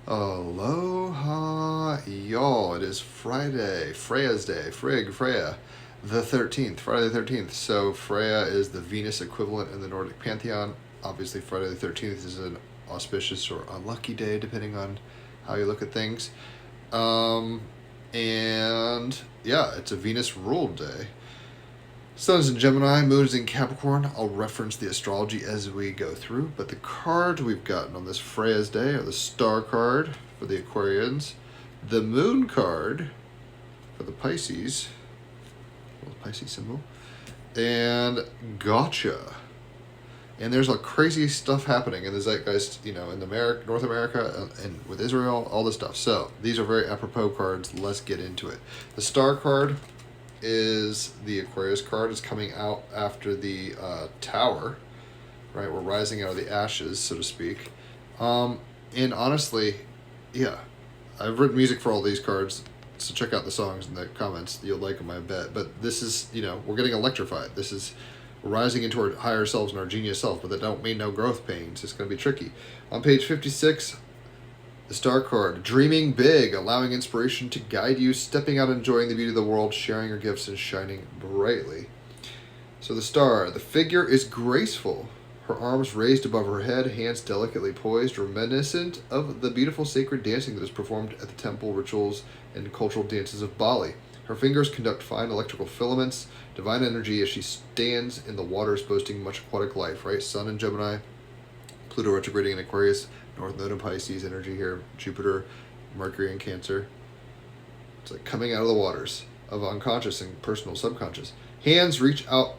Aloha, y'all. It is Friday, Freya's Day, Freya, the 13th, Friday the 13th. So Freya is the Venus equivalent in the Nordic pantheon. Obviously, Friday the 13th is an auspicious or unlucky day, depending on how you look at things. And yeah, it's a Venus ruled day. Sun's in Gemini, Moon is in Capricorn. I'll reference the astrology as we go through, but the cards we've gotten on this Freya's Day are the Star card for the Aquarians, the Moon card for the Pisces, the Pisces symbol, and Gotcha. And there's a crazy stuff happening in the zeitgeist, in North America and with Israel, all this stuff. So these are very apropos cards. Let's get into it. The Star card is the Aquarius card. Is coming out after the Tower, right? We're rising out of the ashes, so to speak. And honestly, yeah, I've written music for all these cards, so check out the songs in the comments. You'll like them, I bet. But this is, we're getting electrified. We're rising into our higher selves and our genius self, but that don't mean no growth pains. It's going to be tricky. On page 56, the Star card, dreaming big, allowing inspiration to guide you, stepping out, enjoying the beauty of the world, sharing your gifts, and shining brightly. So the Star, the figure is graceful, her arms raised above her head, hands delicately poised, reminiscent of the beautiful sacred dancing that is performed at the temple rituals and cultural dances of Bali. Her fingers conduct fine electrical filaments, divine energy as she stands in the waters, boasting much aquatic life, right? Sun in Gemini, Pluto retrograding in Aquarius, North Node in Pisces energy here, Jupiter, Mercury in Cancer. It's like coming out of the waters of unconscious and personal subconscious. Hands reach out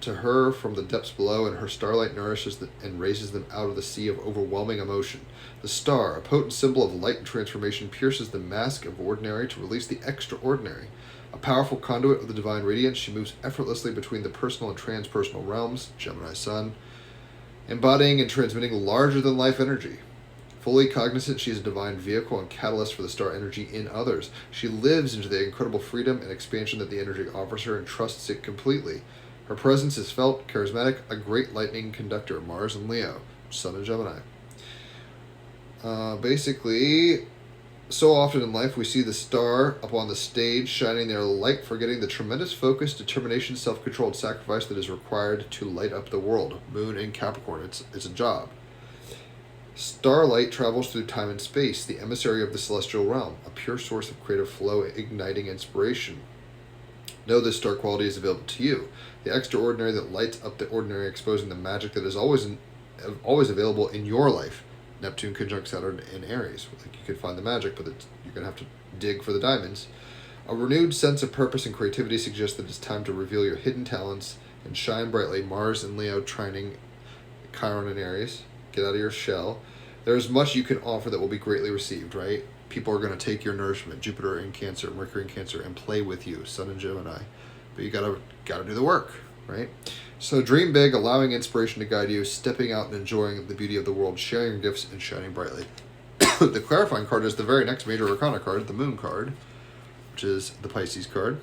to her from the depths below, and her starlight nourishes and raises them out of the sea of overwhelming emotion. The Star, a potent symbol of light and transformation, pierces the mask of ordinary to release the extraordinary. A powerful conduit of the divine radiance, she moves effortlessly between the personal and transpersonal realms, Gemini Sun, embodying and transmitting larger-than-life energy. Fully cognizant, she is a divine vehicle and catalyst for the Star energy in others. She lives into the incredible freedom and expansion that the energy offers her and trusts it completely. Her presence is felt, charismatic, a great lightning conductor, Mars and Leo, Sun and Gemini. Basically, so often in life we see the Star up on the stage shining their light, forgetting the tremendous focus, determination, self-controlled sacrifice that is required to light up the world. Moon in Capricorn, it's a job. Starlight travels through time and space, the emissary of the celestial realm, a pure source of creative flow, igniting inspiration. Know this Star quality is available to you. The extraordinary that lights up the ordinary, exposing the magic that is always available in your life. Neptune conjunct Saturn in Aries. Like, you can find the magic, but you're going to have to dig for the diamonds. A renewed sense of purpose and creativity suggests that it's time to reveal your hidden talents and shine brightly. Mars and Leo trining Chiron in Aries. Get out of your shell. There's much you can offer that will be greatly received, right? People are going to take your nourishment, Jupiter in Cancer, Mercury in Cancer, and play with you, Sun in Gemini. But you gotta do the work, right? So dream big, allowing inspiration to guide you, stepping out and enjoying the beauty of the world, sharing your gifts, and shining brightly. The clarifying card is the very next major arcana card, the Moon card, which is the Pisces card.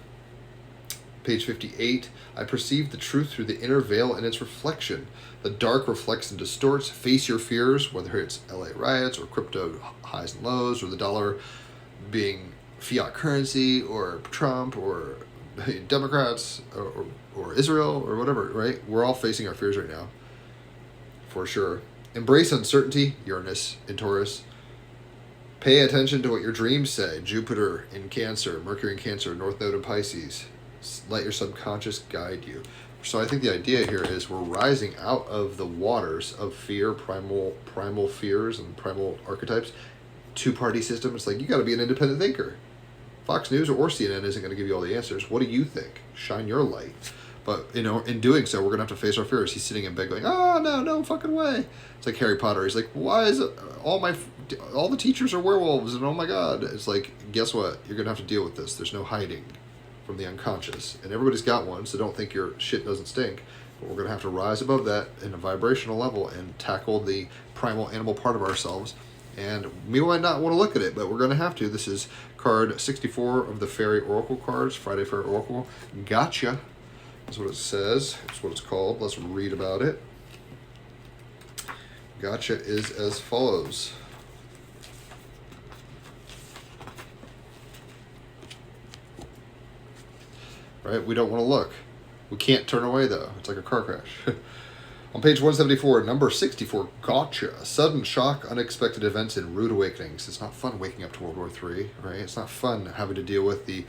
Page 58, I perceive the truth through the inner veil and its reflection. The dark reflects and distorts. Face your fears, whether it's LA riots or crypto highs and lows, or the dollar being fiat currency, or Trump, or Democrats, or Israel, or whatever, right? We're all facing our fears right now, for sure. Embrace uncertainty, Uranus in Taurus. Pay attention to what your dreams say, Jupiter in Cancer, Mercury in Cancer, North Node in Pisces. Let your subconscious guide you. So I think the idea here is we're rising out of the waters of fear, primal fears and primal archetypes. Two-party system. It's like, you got to be an independent thinker. Fox News or CNN isn't going to give you all the answers. What do you think? Shine your light. But, in doing so, we're going to have to face our fears. He's sitting in bed going, no fucking way. It's like Harry Potter. He's like, why is it all the teachers are werewolves, and oh my God. It's like, guess what? You're going to have to deal with this. There's no hiding from the unconscious. And everybody's got one, so don't think your shit doesn't stink. But we're going to have to rise above that in a vibrational level and tackle the primal animal part of ourselves. And we might not want to look at it, but we're going to have to. This is card 64 of the Fairy Oracle cards, Friday Fairy Oracle. Gotcha. That's what it says. That's what it's called. Let's read about it. Gotcha is as follows. right? We don't want to look. We can't turn away, though. It's like a car crash. On page 174, number 64, gotcha. Sudden shock, unexpected events, and rude awakenings. It's not fun waking up to World War III, right? It's not fun having to deal with the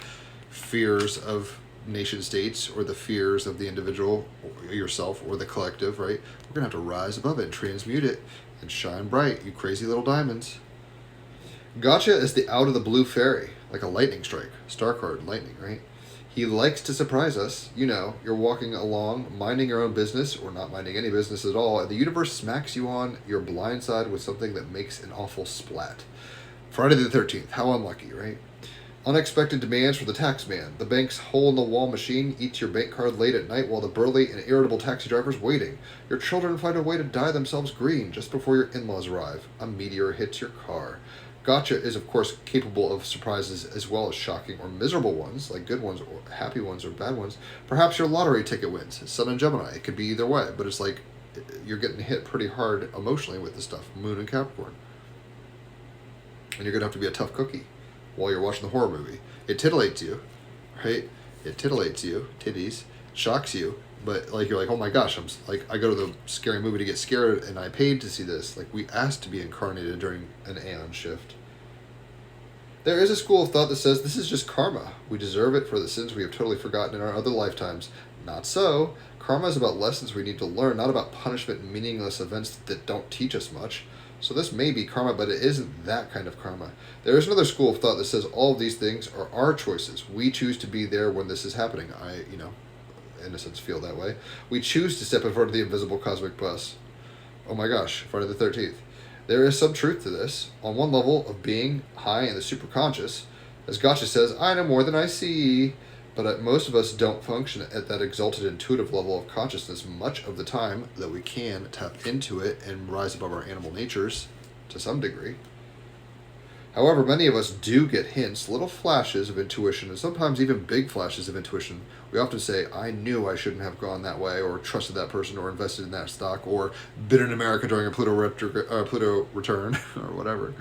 fears of nation states or the fears of the individual, or yourself, or the collective, right? We're going to have to rise above it and transmute it and shine bright, you crazy little diamonds. Gotcha is the out of the blue fairy, like a lightning strike. Star card, lightning, right? He likes to surprise us. You know, you're walking along, minding your own business, or not minding any business at all, and the universe smacks you on your blind side with something that makes an awful splat. Friday the 13th, how unlucky, right? Unexpected demands for the tax man. The bank's hole-in-the-wall machine eats your bank card late at night while the burly and irritable taxi driver's waiting. Your children find a way to dye themselves green just before your in-laws arrive. A meteor hits your car. Gotcha is, of course, capable of surprises as well as shocking or miserable ones, like good ones or happy ones or bad ones. Perhaps your lottery ticket wins. Sun and Gemini. It could be either way, but it's like you're getting hit pretty hard emotionally with this stuff. Moon and Capricorn. And you're going to have to be a tough cookie while you're watching the horror movie. It titillates you, right? It titillates you, titties, shocks you, but like you're like, oh my gosh, I'm like, I go to the scary movie to get scared, and I paid to see this. Like, we asked to be incarnated during an aeon shift. There is a school of thought that says this is just karma. We deserve it for the sins we have totally forgotten in our other lifetimes. Not so. Karma is about lessons we need to learn, not about punishment and meaningless events that don't teach us much. So this may be karma, but it isn't that kind of karma. There is another school of thought that says all of these things are our choices. We choose to be there when this is happening. I, in a sense, feel that way. We choose to step in front of the invisible cosmic bus. Oh my gosh, Friday the 13th. There is some truth to this. On one level of being high in the superconscious, as Gotcha says, I know more than I see. But most of us don't function at that exalted intuitive level of consciousness much of the time, though we can tap into it and rise above our animal natures to some degree. However, many of us do get hints, little flashes of intuition, and sometimes even big flashes of intuition. We often say, I knew I shouldn't have gone that way, or trusted that person, or invested in that stock, or been in America during a Pluto return, or whatever.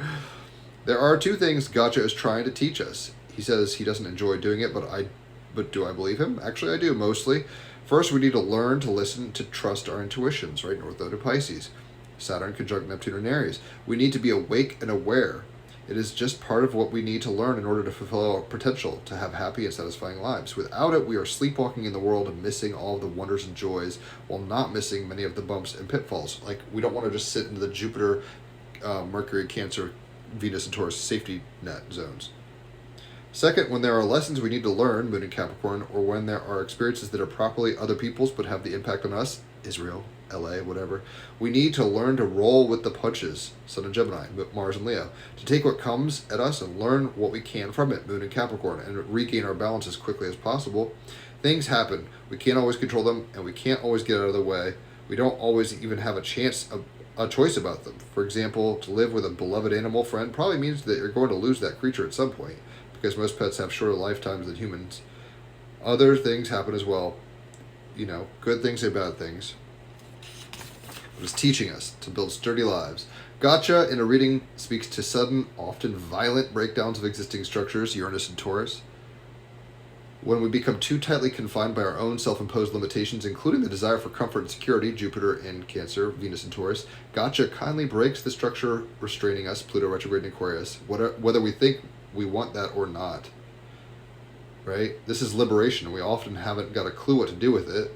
There are two things Gotcha is trying to teach us. He says he doesn't enjoy doing it, but do I believe him? Actually, I do, mostly. First, we need to learn to listen, to trust our intuitions, right? North Node to Pisces. Saturn conjunct Neptune and Aries. We need to be awake and aware. It is just part of what we need to learn in order to fulfill our potential, to have happy and satisfying lives. Without it, we are sleepwalking in the world and missing all of the wonders and joys, while not missing many of the bumps and pitfalls. Like, we don't want to just sit into the Jupiter, Mercury, Cancer, Venus, and Taurus safety net zones. Second, when there are lessons we need to learn, Moon and Capricorn, or when there are experiences that are properly other people's but have the impact on us, Israel, LA, whatever, we need to learn to roll with the punches, Sun and Gemini, Mars and Leo, to take what comes at us and learn what we can from it, Moon and Capricorn, and regain our balance as quickly as possible. Things happen. We can't always control them, and we can't always get out of the way. We don't always even have a choice about them. For example, to live with a beloved animal friend probably means that you're going to lose that creature at some point, because most pets have shorter lifetimes than humans. Other things happen as well. Good things and bad things. But it's teaching us to build sturdy lives. Gotcha in a reading speaks to sudden, often violent breakdowns of existing structures, Uranus and Taurus. When we become too tightly confined by our own self-imposed limitations, including the desire for comfort and security, Jupiter in Cancer, Venus in Taurus, Gotcha kindly breaks the structure restraining us, Pluto retrograde in Aquarius, whether we think we want that or not. Right? This is liberation, and we often haven't got a clue what to do with it.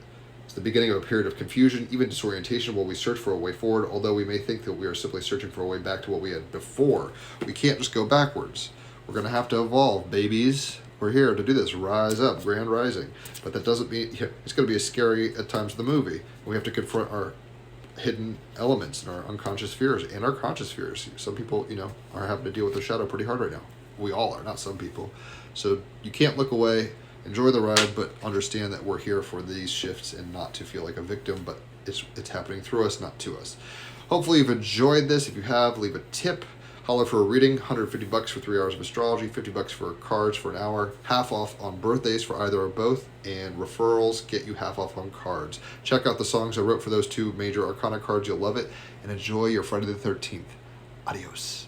It's the beginning of a period of confusion, even disorientation, while we search for a way forward, although we may think that we are simply searching for a way back to what we had before. We can't just go backwards. We're going to have to evolve, babies. We're here to do this. Rise up, grand rising. But that doesn't mean it's going to be as scary at times in the movie. We have to confront our hidden elements and our unconscious fears and our conscious fears. Some people, are having to deal with their shadow pretty hard right now. We all are, not some people. So you can't look away. Enjoy the ride, but understand that we're here for these shifts and not to feel like a victim, but it's happening through us, not to us. Hopefully you've enjoyed this. If you have, leave a tip. Holler for a reading, $150 for 3 hours of astrology, $50 for cards for an hour, half off on birthdays for either or both, and referrals get you half off on cards. Check out the songs I wrote for those two major arcana cards. You'll love it, and enjoy your Friday the 13th. Adios.